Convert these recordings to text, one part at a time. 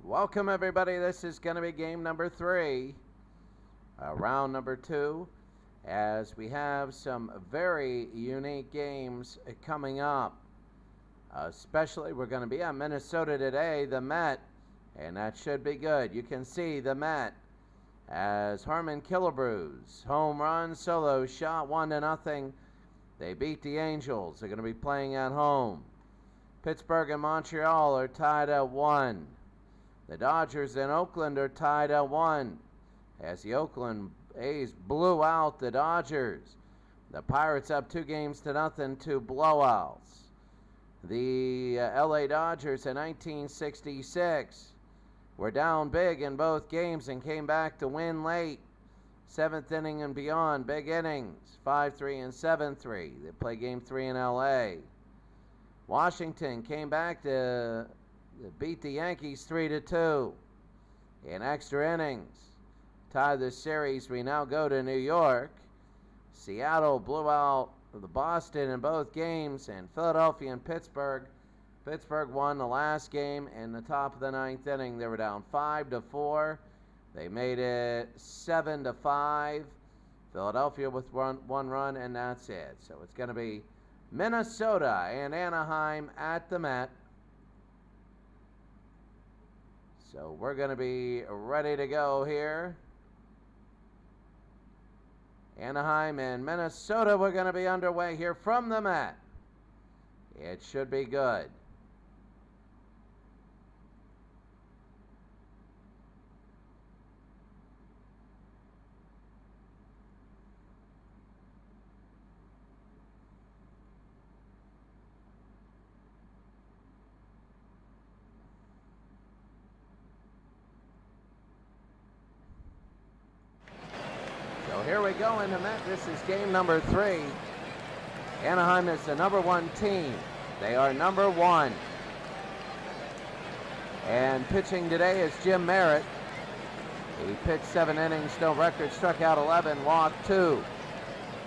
Welcome everybody. This is going to be game number 3, round number 2, as we have some very unique games coming up. Especially we're going to be on Minnesota today, the Met, and that should be good. You can see the Met as Harmon Killebrews, home run, solo shot, 1-0. They beat the Angels. They're going to be playing at home. Pittsburgh and Montreal are tied at 1. The Dodgers and Oakland are tied at 1 as the Oakland A's blew out the Dodgers. The Pirates up 2-0 to blowouts. The LA Dodgers in 1966 were down big in both games and came back to win late. 7th inning and beyond, big innings, 5-3 and 7-3. They play game 3 in LA. Washington came back to beat the Yankees 3-2 in extra innings. Tie the series. We now go to New York. Seattle blew out the Boston in both games, and Philadelphia and Pittsburgh. Pittsburgh won the last game in the top of the 9th inning. They were down 5-4. They made it 7-5. Philadelphia with one run, and that's it. So it's going to be Minnesota and Anaheim at the Met. So we're going to be ready to go here. Anaheim and Minnesota, we're going to be underway here from the Met. It should be good. Here we go in the Met. This is game number 3. Anaheim is the number 1 team. They are number 1. And pitching today is Jim Merritt. He pitched 7 innings, no record, struck out 11, walked 2.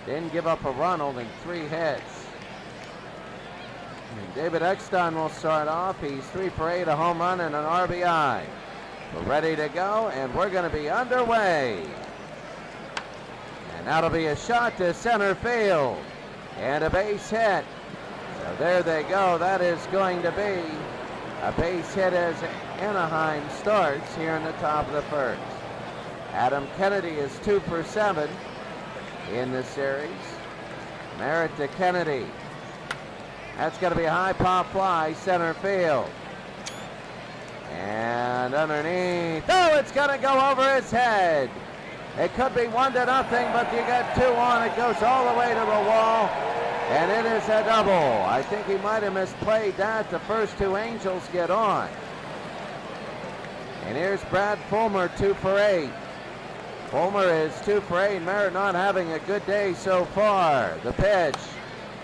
Didn't give up a run, only 3 hits. And David Eckstein will start off. He's 3 for 8, a home run and an RBI. We're ready to go, and we're going to be underway. And that'll be a shot to center field and a base hit. So there they go. That is going to be a base hit as Anaheim starts here in the top of the first. Adam Kennedy is 2 for 7 in this series. Merritt to Kennedy. That's going to be a high pop fly, center field. And underneath. Oh, it's going to go over his head. It could be 1-0, but you got 2 on. It goes all the way to the wall, and it is a double. I think he might have misplayed that. The first 2 Angels get on. And here's Brad Fulmer, 2 for 8. Fulmer is 2 for 8. Merritt not having a good day so far. The pitch.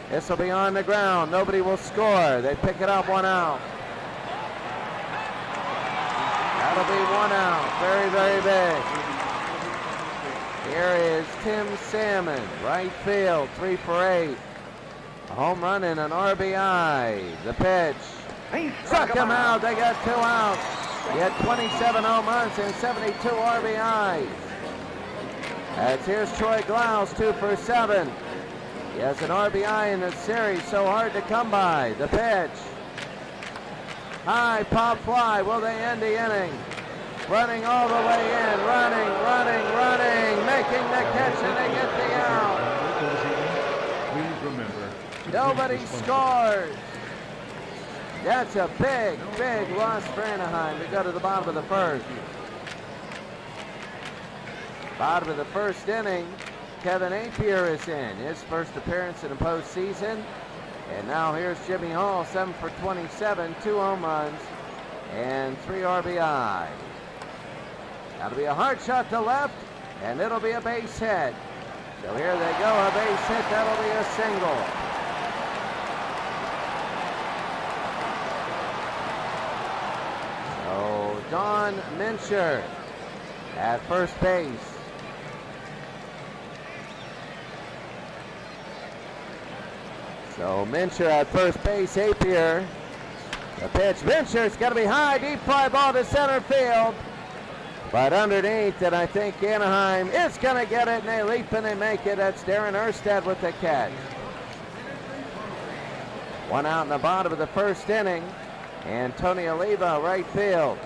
This will be on the ground. Nobody will score. They pick it up, 1 out. That'll be 1 out. Very, very big. Here is Tim Salmon, right field, 3 for 8. A home run and an RBI. The pitch. Struck him out. They got 2 outs. He had 27 home runs and 72 RBIs. As here's Troy Glaus, 2 for 7. He has an RBI in the series, so hard to come by. The pitch. High pop fly. Will they end the inning? Running all the way in, running, making the catch, and they get the out. Please remember. Nobody scores. That's a big, big loss for Anaheim to go to the bottom of the first. Bottom of the first inning, Kevin Apier is in. His first appearance in the postseason. And now here's Jimmy Hall, 7 for 27, 2 home runs, and 3 RBI. That'll be a hard shot to left, and it'll be a base hit. So here they go, a base hit. That'll be a single. So Don Mincher at first base. So Mincher at first base. Apier The pitch, Venture's got to be high, deep fly ball to center field. But underneath, and I think Anaheim is going to get it, and they leap and they make it. That's Darren Erstad with the catch. One out in the bottom of the first inning. And Tony Oliva, right field.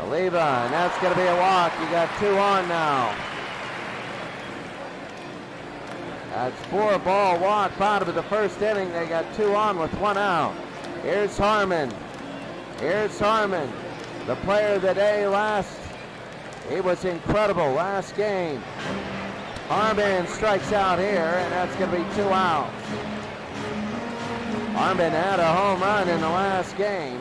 Oliva, and that's going to be a walk. You got 2 on now. That's 4-ball walk, bottom of the first inning. They got 2 on with 1 out. Here's Harmon. Here's Harmon, the player of the day last. He was incredible last game. Harmon strikes out here, and that's going to be 2 outs. Harmon had a home run in the last game.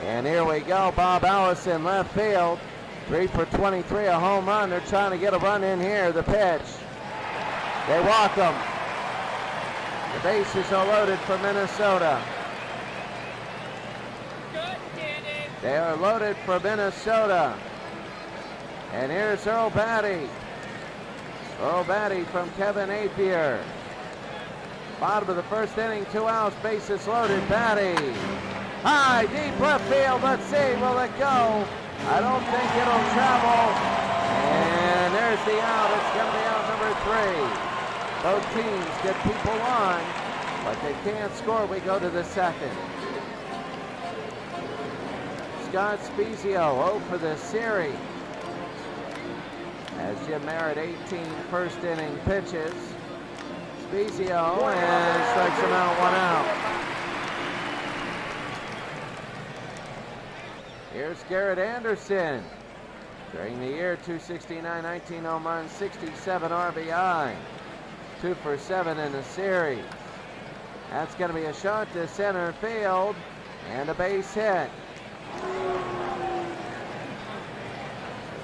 And here we go, Bob Allison, left field. 3 for 23, a home run. They're trying to get a run in here. The pitch. They walk him. The bases are loaded for Minnesota. They are loaded for Minnesota. And here's Earl Batty. Earl Batty from Kevin Apier. Bottom of the first inning, 2 outs, bases loaded. Batty. High, deep left field. Let's see, will it go? I don't think it'll travel. And there's the out. It's going to be out number 3. Both teams get people on, but they can't score. We go to the second. Scott Spezio, 0 for the series. As Jim Merritt, 18 first inning pitches. Spezio, and strikes him out, 1 out. Here's Garrett Anderson. During the year, 269, 19 home runs, 67 RBI. 2 for 7 in the series. That's going to be a shot to center field and a base hit.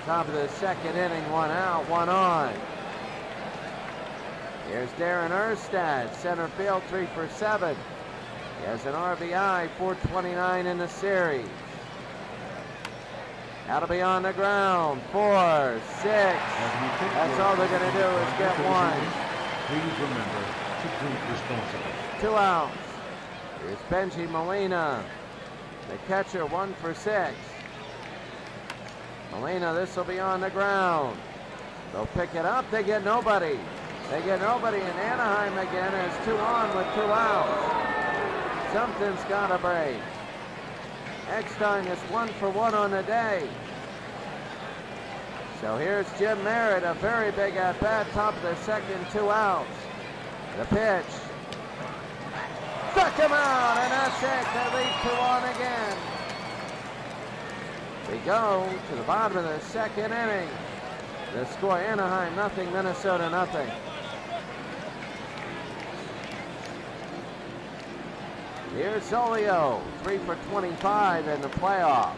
Top of the second inning, 1 out, 1 on. Here's Darren Erstad, center field, 3 for 7. He has an RBI, 429 in the series. That'll be on the ground, 4, 6. That's all they're going to do is get 1. Please remember to drink responsibly. 2 outs. Here's Benji Molina, the catcher, 1 for 6. Molina, this will be on the ground. They'll pick it up. They get nobody. They get nobody, and Anaheim again has 2 on with 2 outs. Something's got to break. Eckstein is 1 for 1 on the day. So here's Jim Merritt, a very big at-bat, top of the second, 2 outs. The pitch. Struck him out, and that's it. They lead 2 on again. We go to the bottom of the second inning. The score, Anaheim nothing, Minnesota nothing. Here's Zolio, 3 for 25 in the playoffs.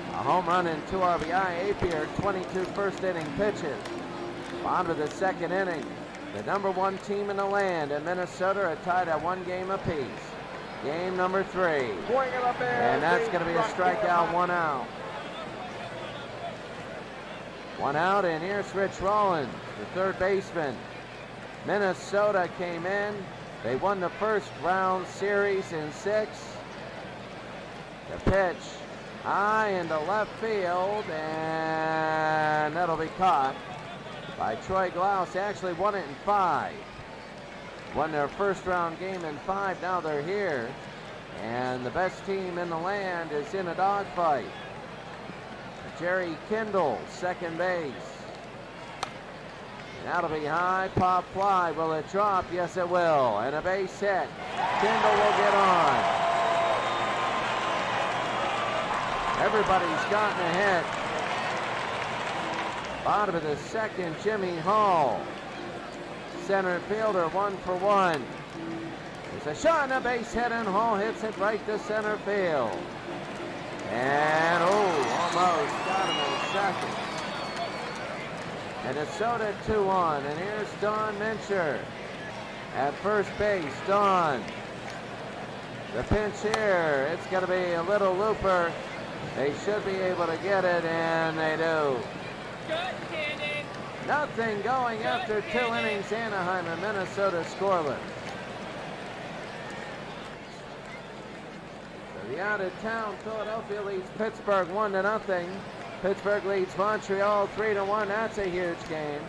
A home run and 2 RBI. Apier, 22 first inning pitches. Bottom of the second inning. The number 1 team in the land, and Minnesota are tied at 1 game apiece. Game number 3. And that's going to be a strikeout, 1 out. 1 out, and here's Rich Rollins, the third baseman. Minnesota came in. They won the first round series in 6. The pitch high into left field, and that'll be caught by Troy Glaus. They actually won it in 5. Won their first round game in 5. Now they're here, and the best team in the land is in a dogfight. Jerry Kindle, second base. That'll be high, pop fly. Will it drop? Yes, it will. And a base hit. Kindle will get on. Everybody's gotten a hit. Bottom of the second, Jimmy Hall. Center fielder, 1 for 1. There's a shot and a base hit, and Hall hits it right to center field. And, almost got him in second. Minnesota 2 on, and here's Don Mincher at first base. Don, the pinch here, it's going to be a little looper. They should be able to get it, and they do. Nothing going after 2 innings. Anaheim and Minnesota scoreless. The out-of-town Philadelphia leads Pittsburgh 1-0. Pittsburgh leads Montreal 3-1. That's a huge game.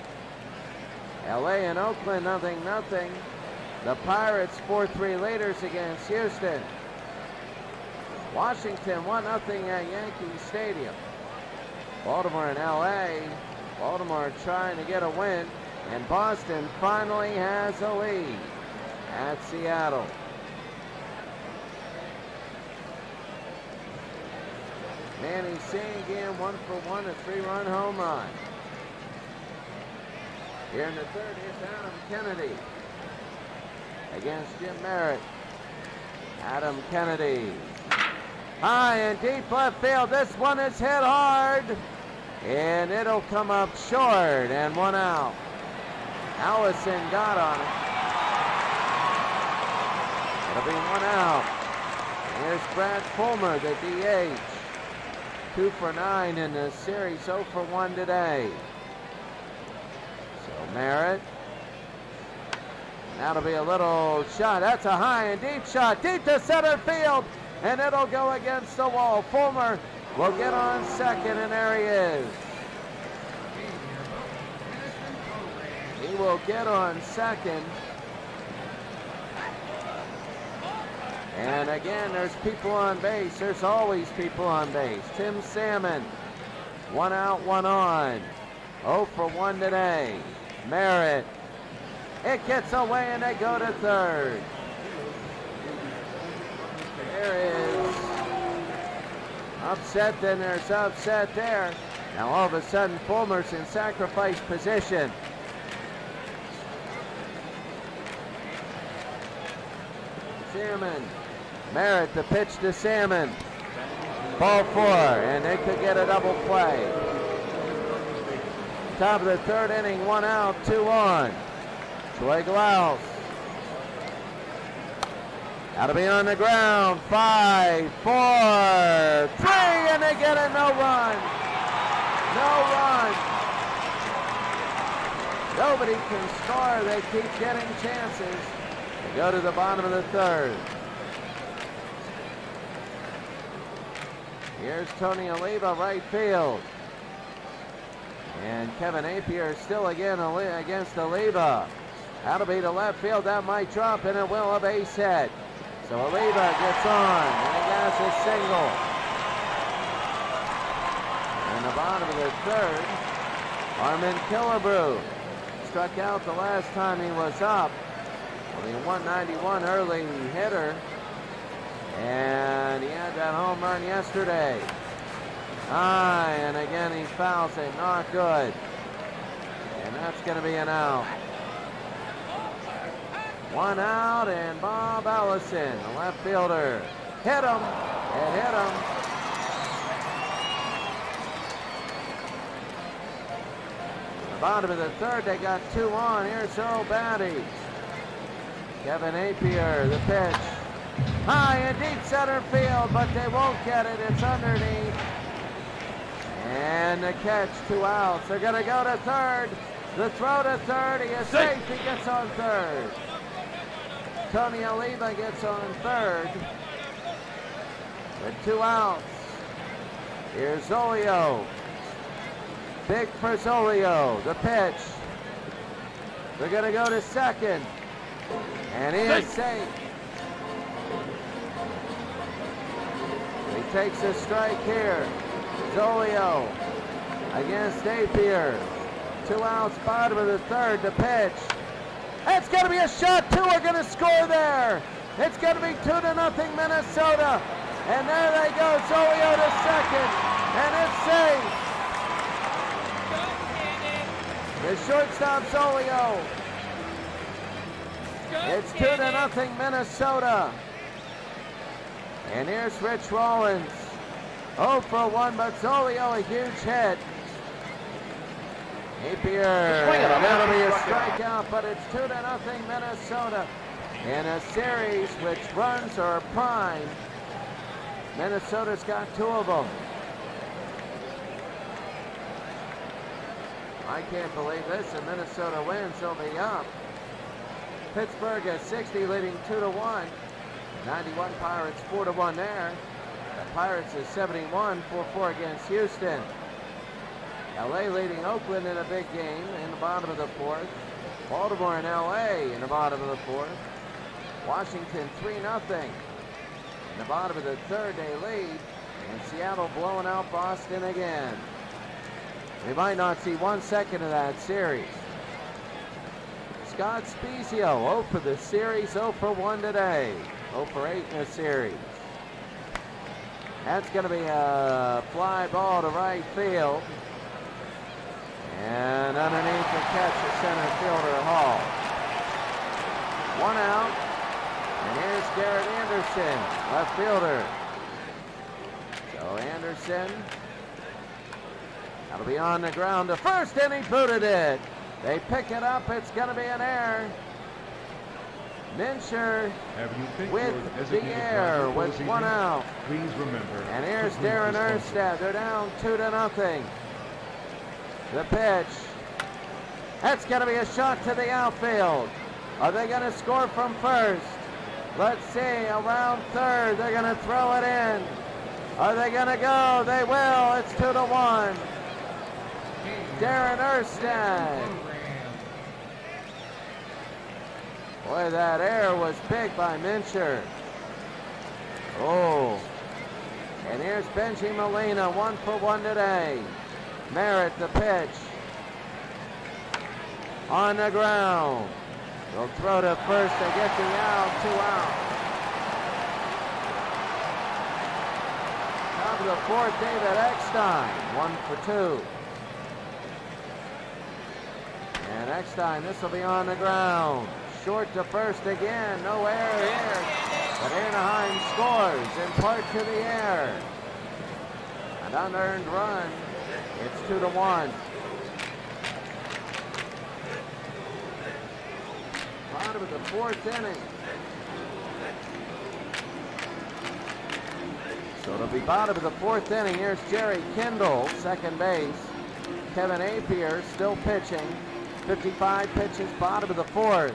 LA and Oakland 0-0. The Pirates 4-3 leaders against Houston. Washington 1-0 at Yankee Stadium. Baltimore and LA. Baltimore trying to get a win. And Boston finally has a lead at Seattle. Manny Sangan 1-for-1, a 3-run home run. Here in the third, here's Adam Kennedy against Jim Merritt. Adam Kennedy. High and deep left field. This one is hit hard. And it'll come up short and 1 out. Allison got on it. It'll be 1 out. Here's Brad Fulmer, the DH. 2 for 9 in the series, 0 for 1 today. So Merritt. That'll be a little shot. That's a high and deep shot. Deep to center field. And it'll go against the wall. Fulmer will get on second, and there he is. He will get on second. And again, there's people on base. There's always people on base. Tim Salmon, 1 out, 1 on. 0 for 1 today. Merritt. It gets away and they go to third. There is upset, then there's upset there. Now all of a sudden Fulmer's in sacrifice position. Salmon. Merritt, the pitch to Salmon. Ball 4, and they could get a double play. Top of the third inning, 1 out, 2 on. Troy Glaus. That'll be on the ground. 5, 4, 3, and they get a no run. No run. Nobody can score. They keep getting chances. They go to the bottom of the third. Here's Tony Oliva, right field. And Kevin Napier still again against Oliva. That'll be to left field. That might drop, and it will, a base hit. So Oliva gets on, and he gets a single. In the bottom of the third, Armin Killebrew struck out the last time he was up. Well, the 191 early hitter. And he had that home run yesterday. High, and again he fouls it, not good. And that's going to be an out. 1 out, and Bob Allison, the left fielder, hit him. It hit him. The bottom of the third, they got 2 on. Here's Earl Batty. Kevin Napier, the pitch. High and deep center field, but they won't get it. It's underneath. And the catch, 2 outs. They're going to go to third. The throw to third. He is safe. He gets on third. Tony Oliva gets on third. With 2 outs. Here's Zolio. Big for Zolio. The pitch. They're going to go to second. And he is safe. He takes a strike here. Zolio against Napier. 2 outs, bottom of the third, the pitch. It's going to be a shot. 2 are going to score there. It's going to be 2-0 Minnesota. And there they go. Zolio to second. And it's safe. The shortstop Zolio. It's 2-0 Minnesota. And here's Rich Rollins. 0 for 1, but Zolio a huge hit. Napier, that'll be a strikeout, but it's 2-0 Minnesota. In a series which runs are prime. Minnesota's got 2 of them. I can't believe this. If Minnesota wins, they'll be up. Pittsburgh at 60, leading 2-1. 91 Pirates 4-1 there. The Pirates is 71, 4-4 against Houston. LA leading Oakland in a big game in the bottom of the fourth. Baltimore and LA in the bottom of the fourth. Washington 3-0 in the bottom of the third. They lead. And Seattle blowing out Boston again. We might not see 1 second of that series. Scott Spezio 0 for the series, 0 for 1 today. 0 for 8 in the series. That's going to be a fly ball to right field. And underneath the catch of center fielder Hall. 1 out. And here's Garrett Anderson, left fielder. So Anderson, that'll be on the ground to first, and he booted it. They pick it up. It's going to be an error. Mincher with the error with 1 out. Please remember. And here's Darren Erstad. They're down 2-0. The pitch. That's going to be a shot to the outfield. Are they going to score from first? Let's see. Around third. They're going to throw it in. Are they going to go? They will. It's 2-1. Darren Erstad. Boy, that error was big by Mincher. Oh. And here's Benji Molina, 1 for 1 today. Merritt, the pitch. On the ground. They'll throw to first to get the out, 2 out. Top of the fourth, David Eckstein, 1 for 2. And Eckstein, this will be on the ground. Short to first again, no error here. But Anaheim scores in part to the air. An unearned run. It's 2-1. Bottom of the fourth inning. So it'll be bottom of the fourth inning. Here's Jerry Kindle, second base. Kevin Apier still pitching. 55 pitches, bottom of the fourth.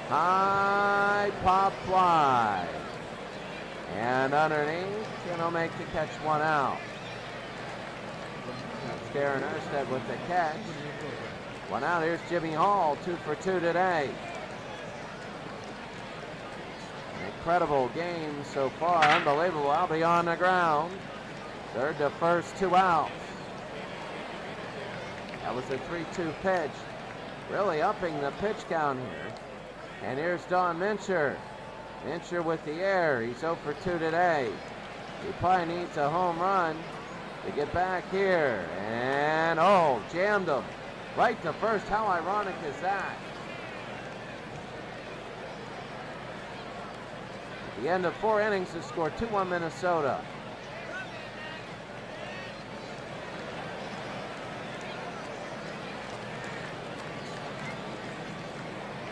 High pop fly. And underneath, and he'll make the catch, 1 out. That's Darren Erstad with the catch. 1 out. Here's Jimmy Hall, 2 for 2 today. An incredible game so far. Unbelievable. I'll be on the ground. Third to first, 2 outs. That was a 3-2 pitch. Really upping the pitch count here. And here's Don Mincher. Mincher with the air. He's 0 for 2 today. He probably needs a home run to get back here. And, oh, jammed him. Right to first. How ironic is that? At the end of 4 innings, the score 2-1 Minnesota.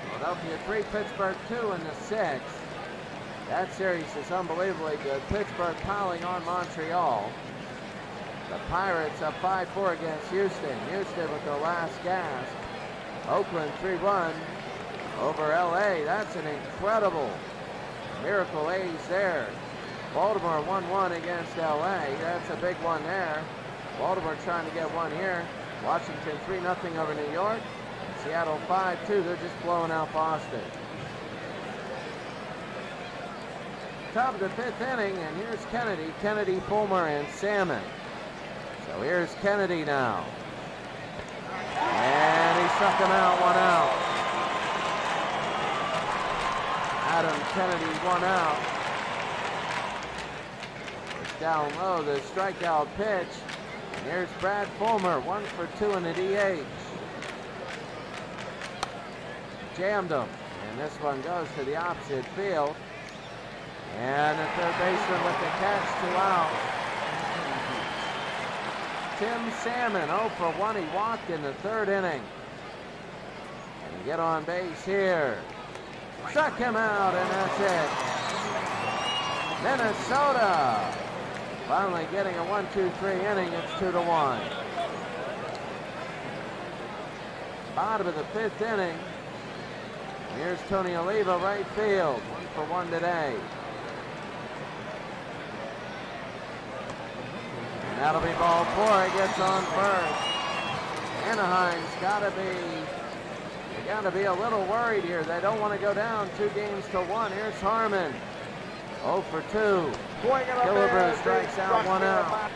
Philadelphia 3, Pittsburgh 2 in the 6th. That series is unbelievably good. Pittsburgh piling on Montreal. The Pirates up 5-4 against Houston. Houston with the last gasp. Oakland 3-1 over LA. That's an incredible miracle A's there. Baltimore 1-1 against LA. That's a big one there. Baltimore trying to get one here. Washington 3-0 over New York. Seattle 5-2. They're just blowing out Boston. Top of the 5th inning, and here's Kennedy, Fulmer, and Salmon. So here's Kennedy now. And he struck him out, 1 out. Adam Kennedy, 1 out. It's down low, the strikeout pitch. And here's Brad Fulmer, 1 for 2 in the DH. Jammed him. And this one goes to the opposite field. And the third baseman with the catch, 2 out. Tim Salmon, 0 for 1. He walked in the 3rd inning. And get on base here. Struck him out, and that's it. Minnesota finally getting a 1-2-3 inning. It's 2-1. Bottom of the 5th inning. Here's Tony Oliva, right field. 1-for-1 today. And that'll be ball 4. He gets on first. Anaheim's got to be a little worried here. They don't want to go down 2-1. Here's Harmon. 0 for 2. Gillibrand strikes out, 1 out.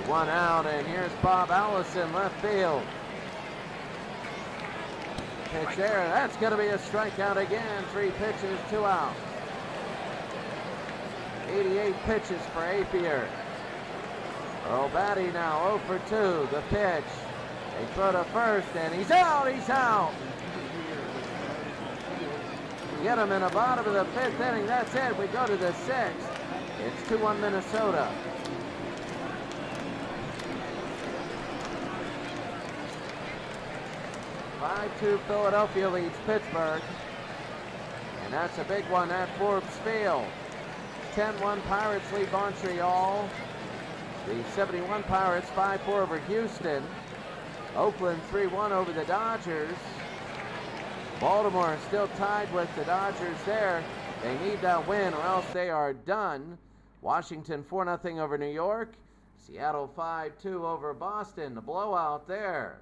So 1 out, and here's Bob Allison, left field. Pitch there. That's going to be a strikeout again. 3 pitches, 2 outs. 88 pitches for Apier. Earl Batty now 0 for 2. The pitch. They throw to first, and he's out. He's out. Get him in the bottom of the 5th inning. That's it. We go to the 6th. It's 2-1 Minnesota. Philadelphia leads Pittsburgh. And that's a big one at Forbes Field. 10-1 Pirates lead Montreal. The 71 Pirates 5-4 over Houston. Oakland 3-1 over the Dodgers. Baltimore still tied with the Dodgers there. They need that win or else they are done. Washington 4-0 over New York. Seattle 5-2 over Boston. The blowout there.